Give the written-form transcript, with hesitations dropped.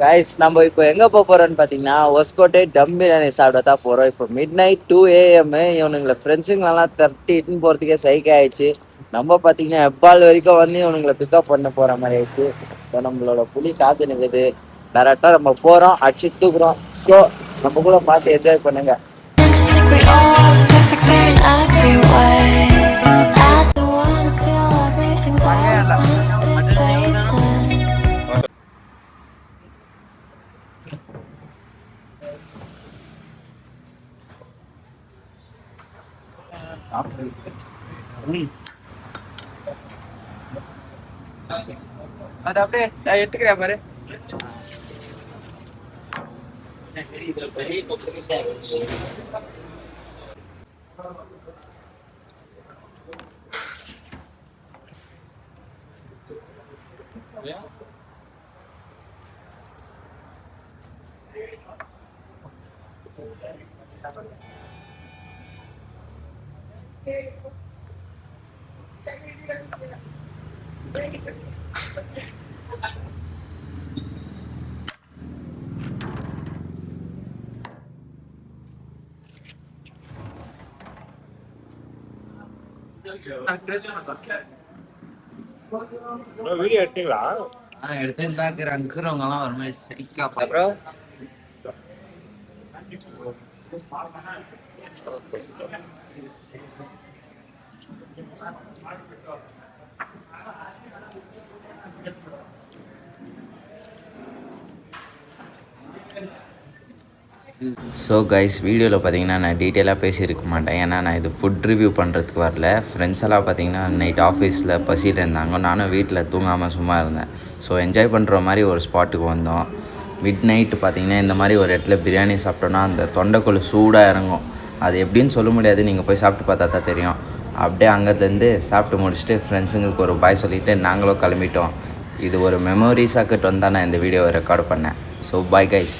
Guys நம்ம இப்போ எங்கே போக போகிறோம்னு பார்த்தீங்கன்னா ஒஸ்கோட்டை டம் பிரியாணி சாப்பிட தான் போகிறோம். இப்போ மிட் நைட் 2 AM இவனுங்களை ஃப்ரெண்ட்ஸுங்களெல்லாம் தட்டி இட்டுன்னு போகிறதுக்கே சைக் ஆயிடுச்சு. நம்ம பார்த்தீங்கன்னா எப்பால் வரைக்கும் வந்து இவனுங்களை பிக்கப் பண்ண போகிற மாதிரி ஆயிடுச்சு. இப்போ நம்மளோட புலி காத்து நிற்குது. டேரெக்டாக நம்ம போகிறோம், அடிச்சு தூக்குறோம். ஸோ நம்ம கூட பார்த்து என்ஜாய் பண்ணுங்க. அது அப்படியே எடுத்துக்கிறேன் பாரு. வீடியோ எடுத்தீங்களா? எடுத்துருந்தாக்குறவங்க எல்லாம் ஒரு மாதிரி சைக்கா. அப்புறம் ஸோ கைஸ், வீடியோவில் பார்த்தீங்கன்னா நான் டீட்டெயிலாக பேசியிருக்க மாட்டேன். ஏன்னா நான் இது ஃபுட் ரிவ்யூ பண்ணுறதுக்கு வரல. ஃப்ரெண்ட்ஸ் எல்லாம் பார்த்தீங்கன்னா நைட் ஆஃபீஸில் பசியில் இருந்தாங்க. நானும் வீட்டில் தூங்காமல் சும்மா இருந்தேன். ஸோ என்ஜாய் பண்ணுற மாதிரி ஒரு ஸ்பாட்டுக்கு வந்தோம். மிட் நைட்டு பார்த்தீங்கன்னா இந்த மாதிரி ஒரு இடத்துல பிரியாணி சாப்பிட்டோன்னா அந்த தொண்டைக்குள்ள சூடாக இறங்கும். அது எப்படின்னு சொல்ல முடியாது, நீங்கள் போய் சாப்பிட்டு பார்த்தா தான் தெரியும். அப்படியே அங்கேருந்து சாப்பிட்டு முடிச்சுட்டு ஃப்ரெண்ட்ஸுங்களுக்கு ஒரு பாய் சொல்லிவிட்டு நாங்களும் கிளம்பிட்டோம். இது ஒரு மெமரிஸாக்கிட்டு வந்து தான் நான் இந்த வீடியோவை ரெக்கார்ட் பண்ணேன். So bye guys.